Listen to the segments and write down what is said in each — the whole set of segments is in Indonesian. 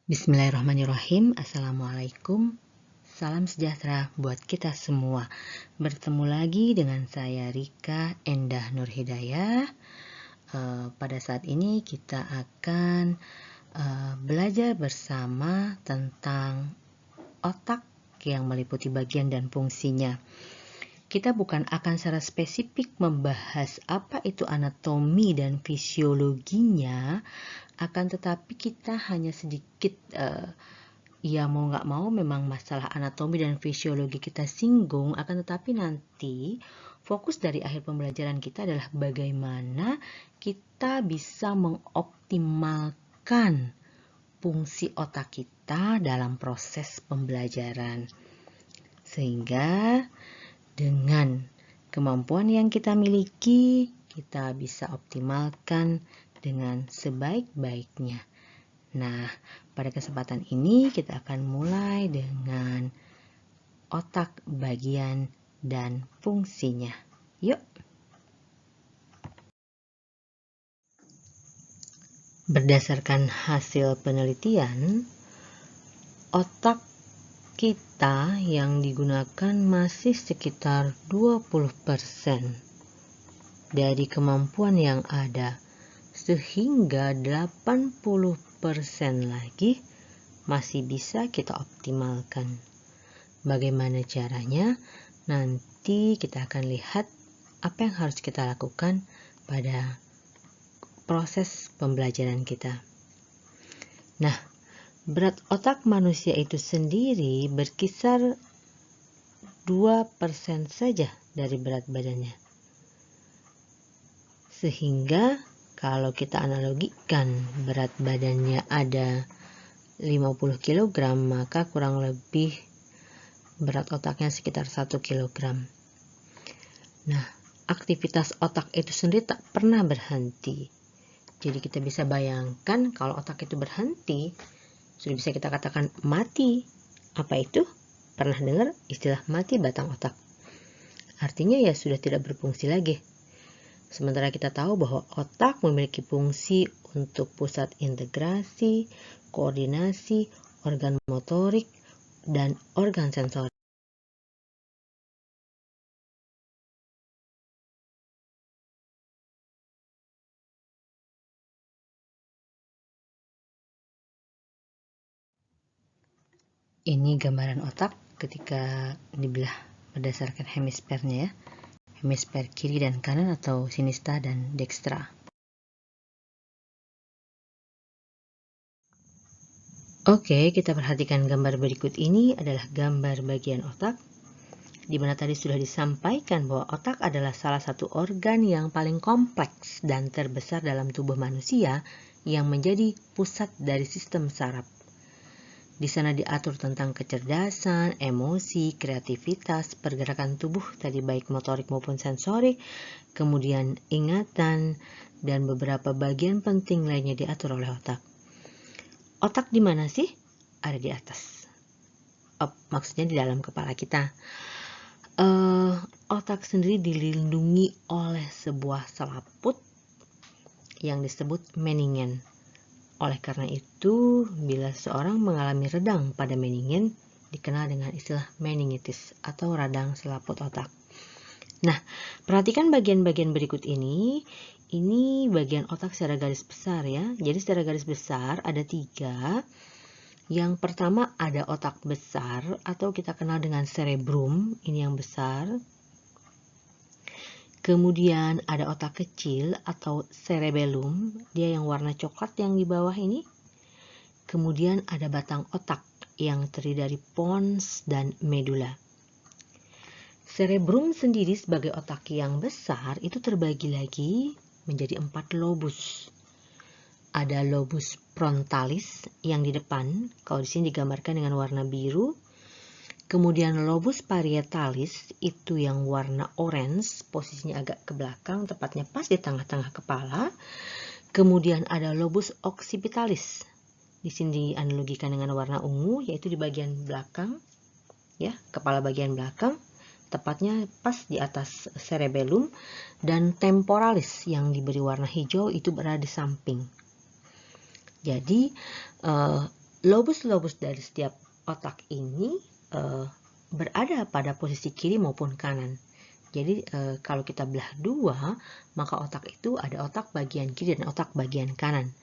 Bismillahirrahmanirrahim. Assalamualaikum. Salam sejahtera buat kita semua. Bertemu lagi dengan saya Rika Endah Nur Hidayah. Pada saat ini kita akan belajar bersama tentang otak yang meliputi bagian dan fungsinya. Kita bukan akan secara spesifik membahas apa itu anatomi dan fisiologinya, akan tetapi kita hanya sedikit mau nggak mau memang masalah anatomi dan fisiologi kita singgung, akan tetapi nanti fokus dari akhir pembelajaran kita adalah bagaimana kita bisa mengoptimalkan fungsi otak kita dalam proses pembelajaran. Sehingga dengan kemampuan yang kita miliki, kita bisa optimalkan dengan sebaik-baiknya. Nah, pada kesempatan ini kita akan mulai dengan otak, bagian, dan fungsinya. Yuk! Berdasarkan hasil penelitian, otak kita yang digunakan masih sekitar 20% dari kemampuan yang ada, sehingga 80% lagi masih bisa kita optimalkan. Bagaimana caranya? Nanti kita akan lihat apa yang harus kita lakukan pada proses pembelajaran kita. Nah, berat otak manusia itu sendiri berkisar 2% saja dari berat badannya. Sehingga kalau kita analogikan berat badannya ada 50 kg, maka kurang lebih berat otaknya sekitar 1 kg. Nah, aktivitas otak itu sendiri tak pernah berhenti. Jadi kita bisa bayangkan kalau otak itu berhenti, sudah bisa kita katakan mati. Apa itu? Pernah dengar istilah mati batang otak? Artinya ya sudah tidak berfungsi lagi. Sementara kita tahu bahwa otak memiliki fungsi untuk pusat integrasi, koordinasi, organ motorik, dan organ sensorik. Ini gambaran otak ketika dibelah berdasarkan hemisfernya ya. Hemisfer kiri dan kanan atau sinista dan dextra. Oke, kita perhatikan gambar berikut ini adalah gambar bagian otak, di mana tadi sudah disampaikan bahwa otak adalah salah satu organ yang paling kompleks dan terbesar dalam tubuh manusia yang menjadi pusat dari sistem saraf. Di sana diatur tentang kecerdasan, emosi, kreativitas, pergerakan tubuh tadi baik motorik maupun sensorik, kemudian ingatan, dan beberapa bagian penting lainnya diatur oleh otak. Otak di mana sih? Ada di atas. Maksudnya di dalam kepala kita. Otak sendiri dilindungi oleh sebuah selaput yang disebut meningen. Oleh karena itu, bila seorang mengalami radang pada meningen, dikenal dengan istilah meningitis atau radang selaput otak. Nah, perhatikan bagian-bagian berikut ini. Ini bagian otak secara garis besar ya. Jadi secara garis besar ada 3. Yang pertama ada otak besar atau kita kenal dengan cerebrum, ini yang besar. Kemudian ada otak kecil atau cerebellum, dia yang warna coklat yang di bawah ini. Kemudian ada batang otak yang terdiri dari pons dan medula. Cerebrum sendiri sebagai otak yang besar itu terbagi lagi menjadi 4 lobus. Ada lobus frontalis yang di depan, kalau di sini digambarkan dengan warna biru. Kemudian lobus parietalis itu yang warna orange, posisinya agak ke belakang, tepatnya pas di tengah-tengah kepala. Kemudian ada lobus occipitalis. Di sini dianalogikan dengan warna ungu, yaitu di bagian belakang, ya, kepala bagian belakang, tepatnya pas di atas cerebellum. Dan temporalis yang diberi warna hijau itu berada di samping. Jadi lobus-lobus dari setiap otak ini berada pada posisi kiri maupun kanan. Jadi kalau kita belah dua, maka otak itu ada otak bagian kiri dan otak bagian kanan.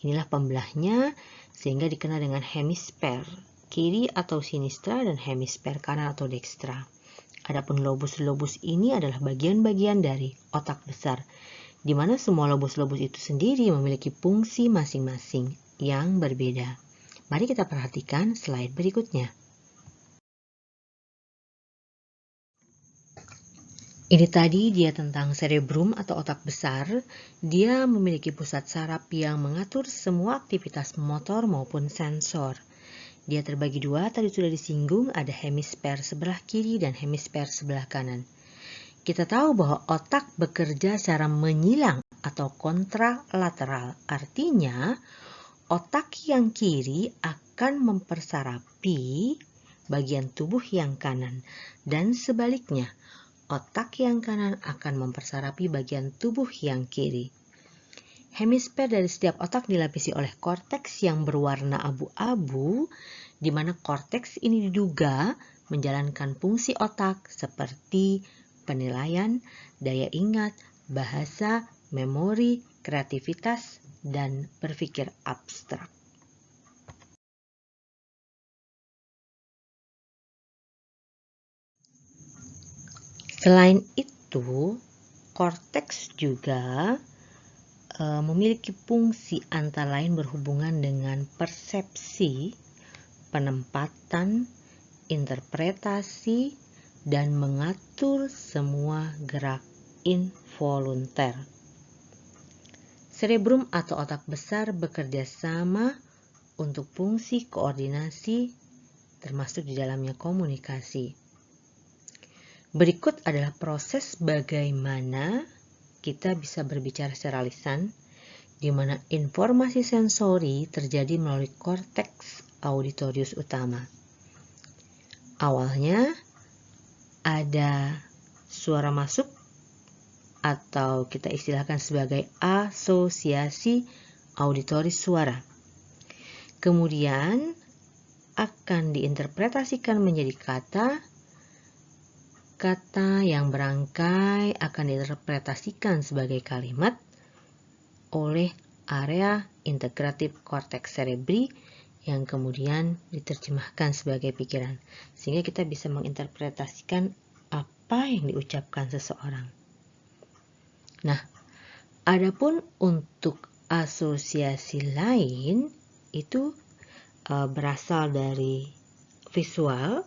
Inilah pembelahnya sehingga dikenal dengan hemisfer kiri atau sinistra dan hemisfer kanan atau dekstra. Adapun lobus-lobus ini adalah bagian-bagian dari otak besar, di mana semua lobus-lobus itu sendiri memiliki fungsi masing-masing yang berbeda. Mari kita perhatikan slide berikutnya. Ini tadi dia tentang cerebrum atau otak besar. Dia memiliki pusat saraf yang mengatur semua aktivitas motor maupun sensor. Dia terbagi dua, tadi sudah disinggung, ada hemisfer sebelah kiri dan hemisfer sebelah kanan. Kita tahu bahwa otak bekerja secara menyilang atau kontralateral. Artinya, otak yang kiri akan mempersarapi bagian tubuh yang kanan. Dan sebaliknya, otak yang kanan akan mempersarapi bagian tubuh yang kiri. Hemisfer dari setiap otak dilapisi oleh korteks yang berwarna abu-abu, di mana korteks ini diduga menjalankan fungsi otak seperti penilaian, daya ingat, bahasa, memori, kreativitas, dan berpikir abstrak. Selain itu, korteks juga memiliki fungsi antara lain berhubungan dengan persepsi, penempatan, interpretasi, dan mengatur semua gerak involunter. Cerebrum atau otak besar bekerja sama untuk fungsi koordinasi, termasuk di dalamnya komunikasi. Berikut adalah proses bagaimana kita bisa berbicara secara lisan, di mana informasi sensori terjadi melalui korteks auditorius utama. Awalnya ada suara masuk atau kita istilahkan sebagai asosiasi auditoris suara. Kemudian akan diinterpretasikan menjadi kata yang berangkai akan diinterpretasikan sebagai kalimat oleh area integratif korteks cerebri yang kemudian diterjemahkan sebagai pikiran, sehingga kita bisa menginterpretasikan apa yang diucapkan seseorang. Nah, adapun untuk asosiasi lain itu berasal dari visual,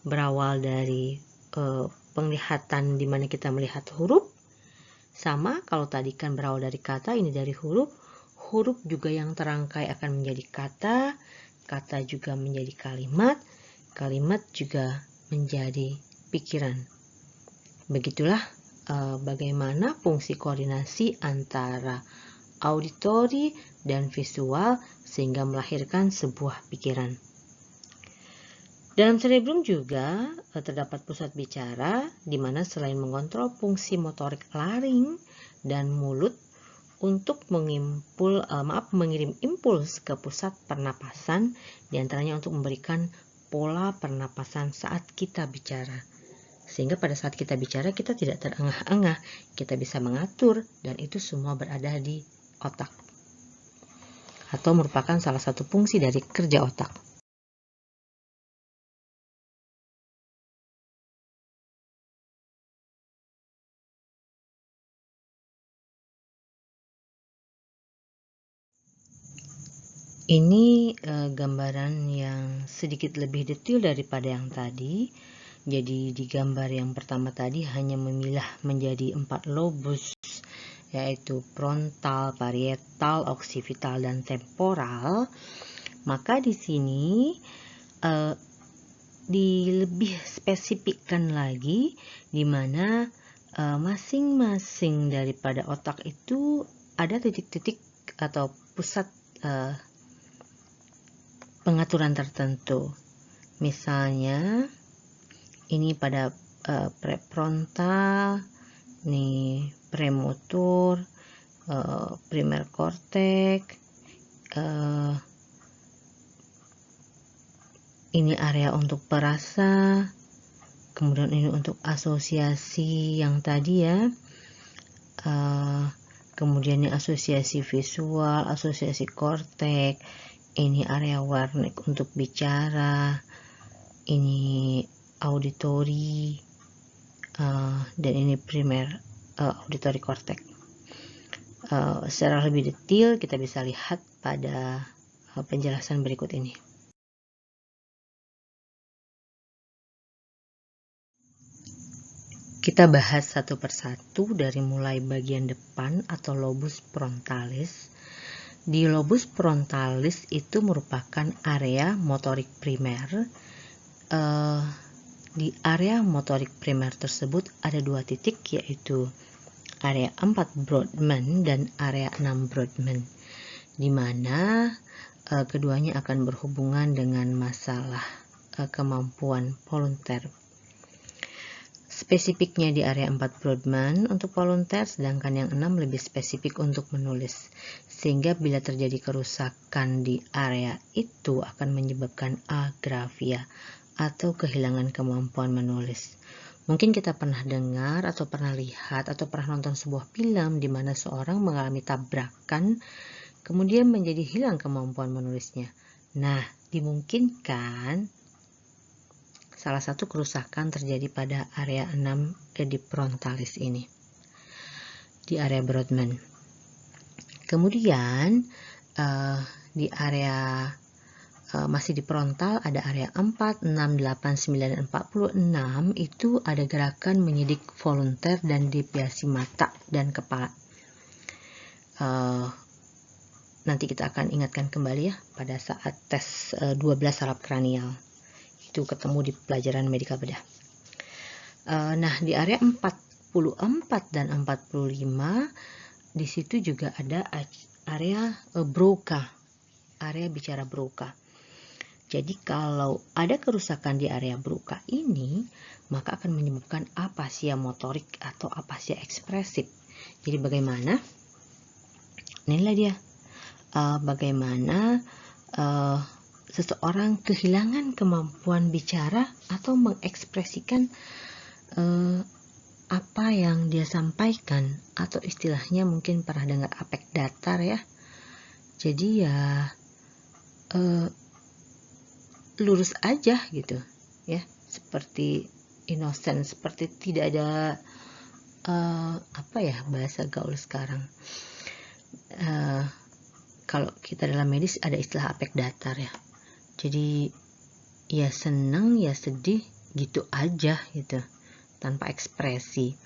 berawal dari penglihatan di mana kita melihat huruf. Sama kalau tadi kan berawal dari kata, ini dari huruf. Huruf juga yang terangkai akan menjadi kata juga menjadi kalimat juga menjadi pikiran. Begitulah bagaimana fungsi koordinasi antara auditori dan visual sehingga melahirkan sebuah pikiran. Dalam cerebrum juga terdapat pusat bicara, di mana selain mengontrol fungsi motorik laring dan mulut untuk mengirim impuls ke pusat pernapasan, diantaranya untuk memberikan pola pernapasan saat kita bicara. Sehingga pada saat kita bicara kita tidak terengah-engah, kita bisa mengatur, dan itu semua berada di otak. Atau merupakan salah satu fungsi dari kerja otak. Ini gambaran yang sedikit lebih detail daripada yang tadi. Jadi di gambar yang pertama tadi hanya memilah menjadi 4 lobus, yaitu frontal, parietal, oksipital, dan temporal. Maka di sini dilebih spesifikkan lagi, di mana masing-masing daripada otak itu ada titik-titik atau pusat pengaturan tertentu. Misalnya ini pada prefrontal, ini premotor, primer korteks, Ini area untuk perasa, kemudian ini untuk asosiasi yang tadi ya, kemudian ini asosiasi visual, asosiasi kortek, ini area Wernicke untuk bicara, ini auditori, dan ini primer auditory cortex. Secara lebih detail kita bisa lihat pada penjelasan berikut ini. Kita bahas satu persatu dari mulai bagian depan atau lobus frontalis. Di lobus frontalis itu merupakan area motorik primer. Di area motorik primer tersebut ada dua titik, yaitu area 4 Brodmann dan area 6 Brodmann, di mana keduanya akan berhubungan dengan masalah kemampuan volunteer. Spesifiknya di area 4 Brodmann untuk volunteer, sedangkan yang 6 lebih spesifik untuk menulis. Sehingga bila terjadi kerusakan di area itu akan menyebabkan agraphia atau kehilangan kemampuan menulis. Mungkin kita pernah dengar atau pernah lihat atau pernah nonton sebuah film di mana seorang mengalami tabrakan kemudian menjadi hilang kemampuan menulisnya. Nah, dimungkinkan salah satu kerusakan terjadi pada area 6 di frontalis ini, di area Brodmann. Kemudian di area masih di frontal ada area 4, 6, 8, 9, dan 46 itu ada gerakan menyidik volunteer dan deviasi mata dan kepala. Nanti kita akan ingatkan kembali ya pada saat tes 12 saraf kranial. Itu ketemu di pelajaran medikal bedah. Nah, di area 44 dan 45 di situ juga ada area Broca, area bicara Broca. Jadi kalau ada kerusakan di area Broca ini, maka akan menyebabkan apasia motorik atau apasia ekspresif. Jadi bagaimana? Inilah dia. Bagaimana seseorang kehilangan kemampuan bicara atau mengekspresikan apa yang dia sampaikan, atau istilahnya mungkin pernah dengar apek datar ya. Jadi ya lurus aja gitu ya, seperti innocent, seperti tidak ada bahasa gaul sekarang. Kalau kita dalam medis ada istilah apek datar ya. Jadi ya senang ya sedih gitu aja gitu, tanpa ekspresi.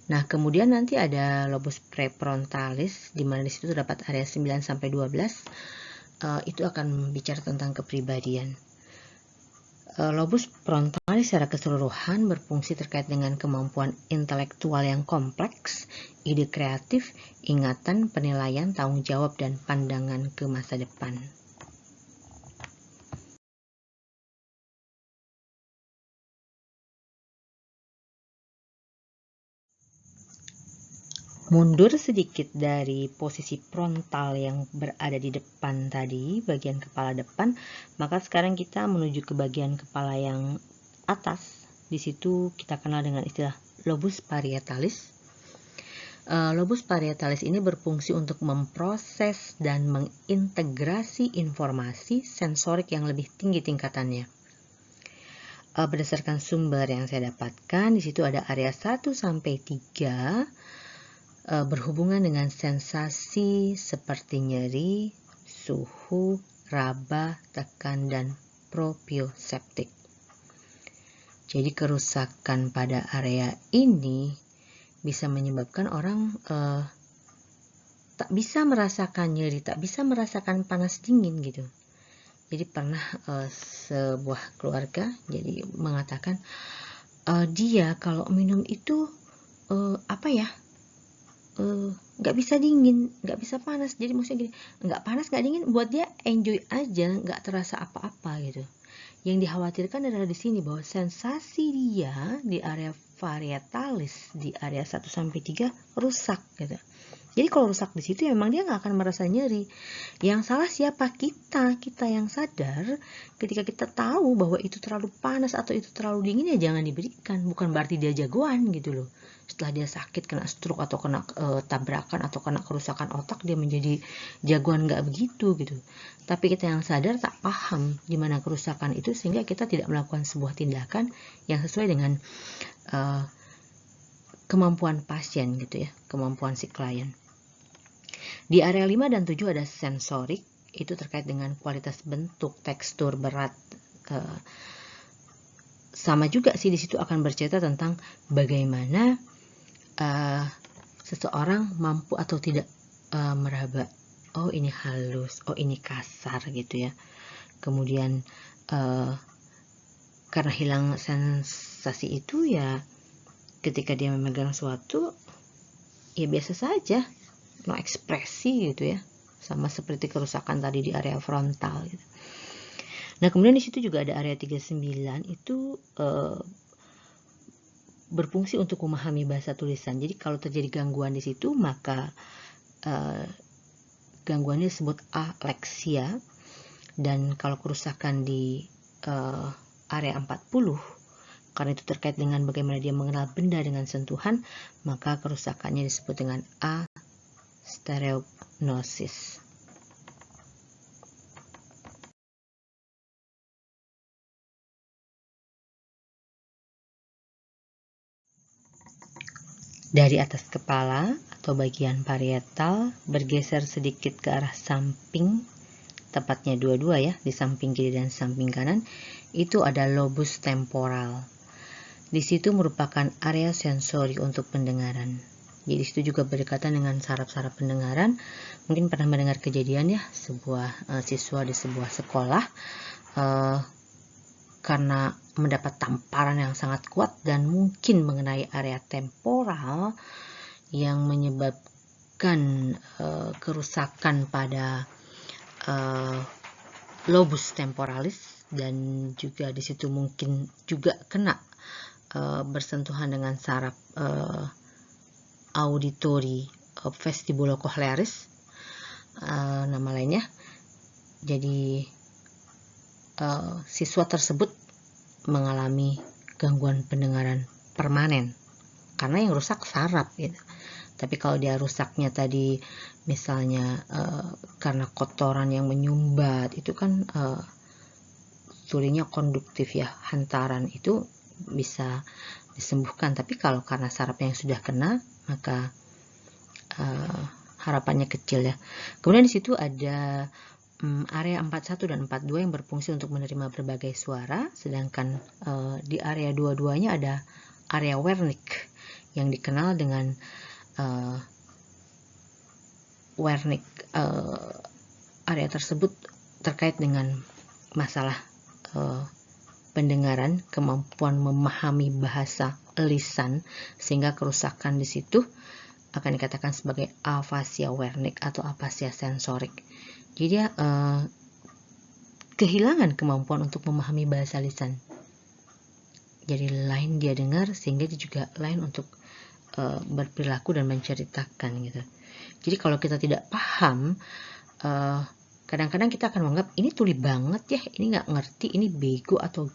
Nah, kemudian nanti ada lobus prefrontalis, di mana di situ terdapat area 9 sampai 12. Itu akan bicara tentang kepribadian. Lobus frontalis secara keseluruhan berfungsi terkait dengan kemampuan intelektual yang kompleks, ide kreatif, ingatan, penilaian, tanggung jawab, dan pandangan ke masa depan. Mundur sedikit dari posisi frontal yang berada di depan tadi, bagian kepala depan, maka sekarang kita menuju ke bagian kepala yang atas. Di situ kita kenal dengan istilah lobus parietalis. Lobus parietalis ini berfungsi untuk memproses dan mengintegrasi informasi sensorik yang lebih tinggi tingkatannya. Berdasarkan sumber yang saya dapatkan, di situ ada area 1 sampai 3 berhubungan dengan sensasi seperti nyeri, suhu, raba, tekan, dan proprioseptik. Jadi kerusakan pada area ini bisa menyebabkan orang tak bisa merasakan nyeri, tak bisa merasakan panas dingin gitu. Jadi pernah sebuah keluarga jadi mengatakan dia kalau minum itu nggak bisa dingin, nggak bisa panas. Jadi maksudnya gini, nggak panas nggak dingin, buat dia enjoy aja, nggak terasa apa-apa gitu. Yang dikhawatirkan adalah di sini bahwa sensasi dia di area parietalis di area 1 sampai 3 rusak gitu. Jadi kalau rusak di situ ya memang dia nggak akan merasa nyeri. Yang salah siapa? Kita yang sadar ketika kita tahu bahwa itu terlalu panas atau itu terlalu dingin ya jangan diberikan. Bukan berarti dia jagoan gitu loh. Setelah dia sakit kena stroke atau kena tabrakan atau kena kerusakan otak dia menjadi jagoan, nggak begitu gitu. Tapi kita yang sadar tak paham di mana kerusakan itu sehingga kita tidak melakukan sebuah tindakan yang sesuai dengan kemampuan pasien gitu ya, kemampuan si klien. Di area 5 dan 7 ada sensorik, itu terkait dengan kualitas bentuk, tekstur, berat. Sama juga sih di situ akan bercerita tentang bagaimana seseorang mampu atau tidak meraba. Oh ini halus, oh ini kasar gitu ya. Kemudian karena hilang sensasi itu ya ketika dia memegang sesuatu ya biasa saja, no ekspresi gitu ya, sama seperti kerusakan tadi di area frontal gitu. Nah kemudian di situ juga ada area 39 itu berfungsi untuk memahami bahasa tulisan. Jadi kalau terjadi gangguan di situ maka gangguannya disebut aleksia, dan kalau kerusakan di area 40 karena itu terkait dengan bagaimana dia mengenal benda dengan sentuhan, maka kerusakannya disebut dengan astereognosis. Dari atas kepala atau bagian parietal bergeser sedikit ke arah samping, tepatnya dua-dua ya, di samping kiri dan samping kanan, itu ada lobus temporal. Di situ merupakan area sensori untuk pendengaran. Jadi situ juga berdekatan dengan saraf-saraf pendengaran. Mungkin pernah mendengar kejadian ya, sebuah siswa di sebuah sekolah karena mendapat tamparan yang sangat kuat dan mungkin mengenai area temporal yang menyebabkan kerusakan pada lobus temporalis, dan juga di situ mungkin juga kena bersentuhan dengan saraf auditori vestibulocochlearis, nama lainnya. Jadi siswa tersebut mengalami gangguan pendengaran permanen karena yang rusak saraf gitu. Tapi kalau dia rusaknya tadi misalnya karena kotoran yang menyumbat, itu kan tulinya konduktif ya, hantaran itu bisa disembuhkan. Tapi kalau karena saraf yang sudah kena maka harapannya kecil ya. Kemudian di situ ada area 41 dan 42 yang berfungsi untuk menerima berbagai suara, sedangkan di area dua-duanya ada area Wernicke yang dikenal dengan Wernicke. Area tersebut terkait dengan masalah pendengaran, kemampuan memahami bahasa lisan, sehingga kerusakan di situ akan dikatakan sebagai afasia Wernicke atau afasia sensorik. Jadi dia kehilangan kemampuan untuk memahami bahasa lisan. Jadi lain dia dengar sehingga dia juga lain untuk berperilaku dan menceritakan gitu. Jadi kalau kita tidak paham, kadang-kadang kita akan menganggap ini tuli banget ya, ini nggak ngerti, ini bego, atau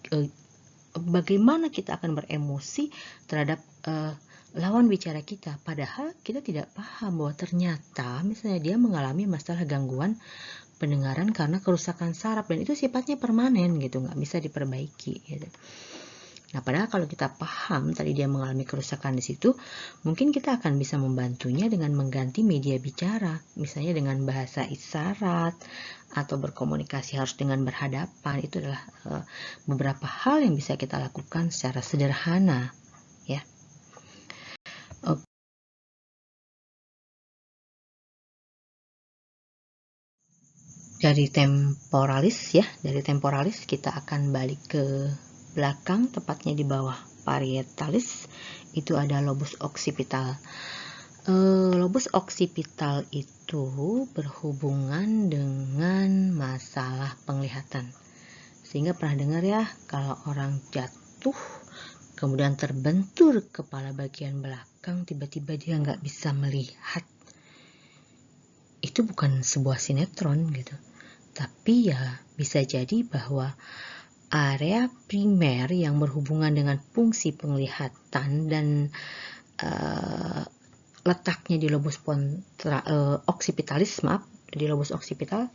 bagaimana kita akan beremosi terhadap lawan bicara kita, padahal kita tidak paham bahwa ternyata misalnya dia mengalami masalah gangguan pendengaran karena kerusakan saraf, dan itu sifatnya permanen gitu, nggak bisa diperbaiki gitu. Nah, padahal kalau kita paham tadi dia mengalami kerusakan di situ, mungkin kita akan bisa membantunya dengan mengganti media bicara, misalnya dengan bahasa isyarat atau berkomunikasi harus dengan berhadapan. Itu adalah beberapa hal yang bisa kita lakukan secara sederhana ya. Dari temporalis ya, dari temporalis kita akan balik ke belakang, tepatnya di bawah parietalis, itu ada lobus occipital. Lobus occipital itu berhubungan dengan masalah penglihatan. Sehingga pernah dengar ya, kalau orang jatuh kemudian terbentur kepala bagian belakang, tiba-tiba dia nggak bisa melihat. itu bukan sebuah sinetron gitu. Tapi ya bisa jadi bahwa area primer yang berhubungan dengan fungsi penglihatan dan letaknya di lobus occipitalis, di lobus occipital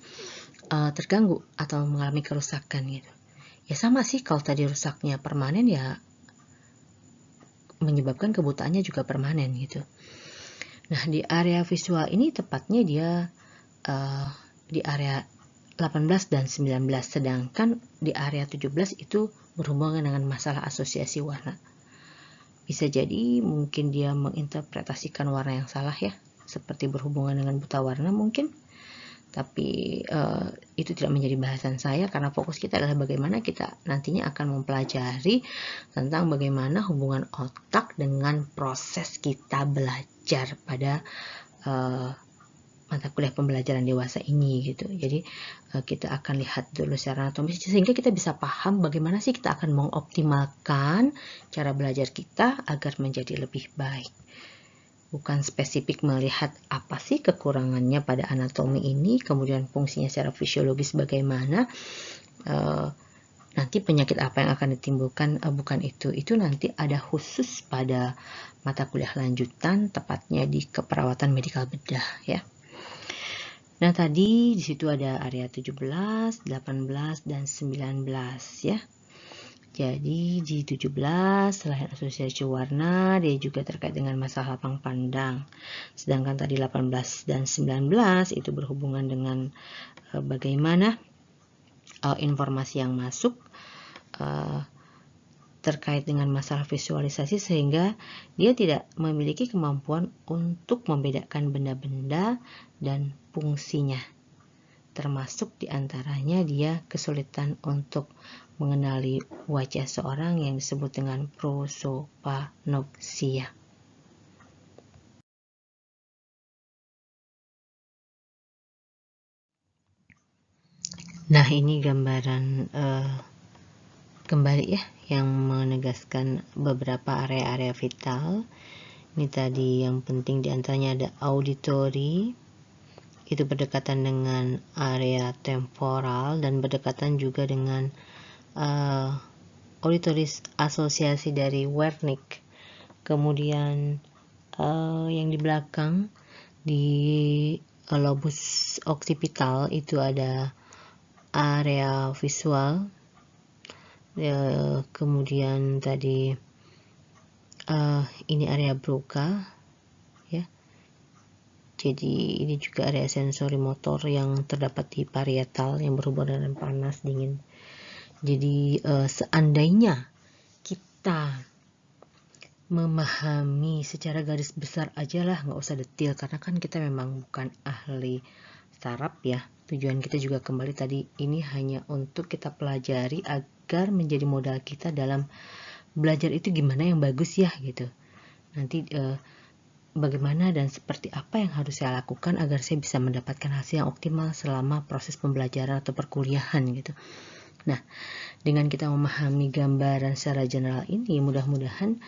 terganggu atau mengalami kerusakan gitu. Ya sama sih, kalau tadi rusaknya permanen ya menyebabkan kebutaannya juga permanen gitu. Nah, di area visual ini tepatnya dia di area 18 dan 19, sedangkan di area 17 itu berhubungan dengan masalah asosiasi warna. Bisa jadi mungkin dia menginterpretasikan warna yang salah ya, seperti berhubungan dengan buta warna mungkin. Tapi itu tidak menjadi bahasan saya, karena fokus kita adalah bagaimana kita nantinya akan mempelajari tentang bagaimana hubungan otak dengan proses kita belajar pada mata kuliah pembelajaran dewasa ini gitu. Jadi kita akan lihat dulu secara anatomis sehingga kita bisa paham bagaimana sih kita akan mengoptimalkan cara belajar kita agar menjadi lebih baik. Bukan spesifik melihat apa sih kekurangannya pada anatomi ini, kemudian fungsinya secara fisiologis bagaimana, nanti penyakit apa yang akan ditimbulkan, bukan itu nanti ada khusus pada mata kuliah lanjutan, tepatnya di keperawatan medikal bedah ya. Nah, tadi di situ ada area 17, 18, dan 19 ya. Jadi di 17 selain asosiasi warna, dia juga terkait dengan masalah lapang pandang. Sedangkan tadi 18 dan 19 itu berhubungan dengan bagaimana informasi yang masuk terkait dengan masalah visualisasi, sehingga dia tidak memiliki kemampuan untuk membedakan benda-benda dan fungsinya. Termasuk diantaranya dia kesulitan untuk mengenali wajah seorang yang disebut dengan prosopanopsia. Nah, ini gambaran kembali ya, yang menegaskan beberapa area-area vital. Ini tadi yang penting diantaranya ada auditory, itu berdekatan dengan area temporal dan berdekatan juga dengan auditory asosiasi dari Wernicke. Kemudian yang di belakang di lobus occipital itu ada area visual. Kemudian tadi ini area Broca ya. Jadi ini juga area sensori motor yang terdapat di parietal yang berhubungan dengan panas dingin. Jadi seandainya kita memahami secara garis besar aja lah, nggak usah detail, karena kan kita memang bukan ahli saraf ya. Tujuan kita juga kembali tadi ini hanya untuk kita pelajari agar menjadi modal kita dalam belajar itu gimana yang bagus ya gitu. Nanti bagaimana dan seperti apa yang harus saya lakukan agar saya bisa mendapatkan hasil yang optimal selama proses pembelajaran atau perkuliahan gitu. Nah, dengan kita memahami gambaran secara general ini, mudah-mudahan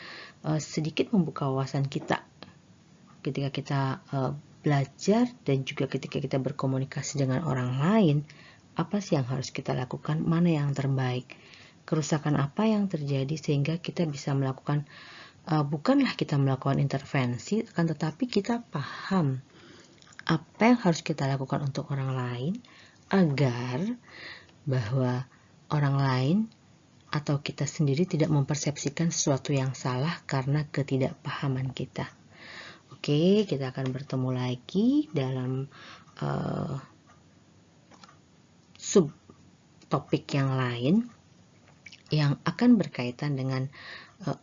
sedikit membuka wawasan kita ketika kita belajar dan juga ketika kita berkomunikasi dengan orang lain. Apa sih yang harus kita lakukan, mana yang terbaik, kerusakan apa yang terjadi, sehingga kita bisa melakukan bukanlah kita melakukan intervensi, akan tetapi kita paham apa yang harus kita lakukan untuk orang lain agar bahwa orang lain atau kita sendiri tidak mempersepsikan sesuatu yang salah karena ketidakpahaman kita. Oke, kita akan bertemu lagi dalam subtopik yang lain yang akan berkaitan dengan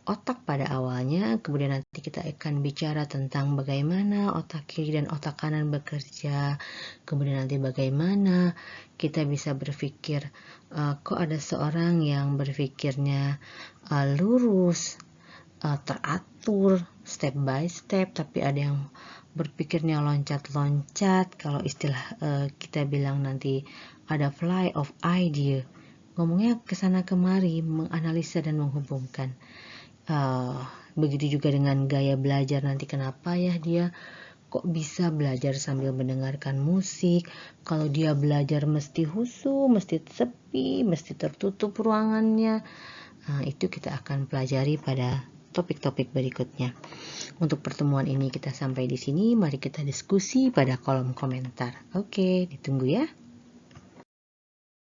otak pada awalnya. Kemudian nanti kita akan bicara tentang bagaimana otak kiri dan otak kanan bekerja. Kemudian nanti bagaimana kita bisa berpikir, kok ada seorang yang berpikirnya lurus, teratur, step by step, tapi ada yang berpikirnya loncat-loncat. Kalau istilah kita bilang nanti ada fly of idea, ngomongnya kesana kemari, menganalisa dan menghubungkan. Begitu juga dengan gaya belajar nanti, kenapa ya dia kok bisa belajar sambil mendengarkan musik? Kalau dia belajar mesti husu, mesti sepi, mesti tertutup ruangannya. Nah, itu kita akan pelajari pada topik-topik berikutnya. Untuk pertemuan ini kita sampai di sini. Mari kita diskusi pada kolom komentar. Oke, ditunggu ya.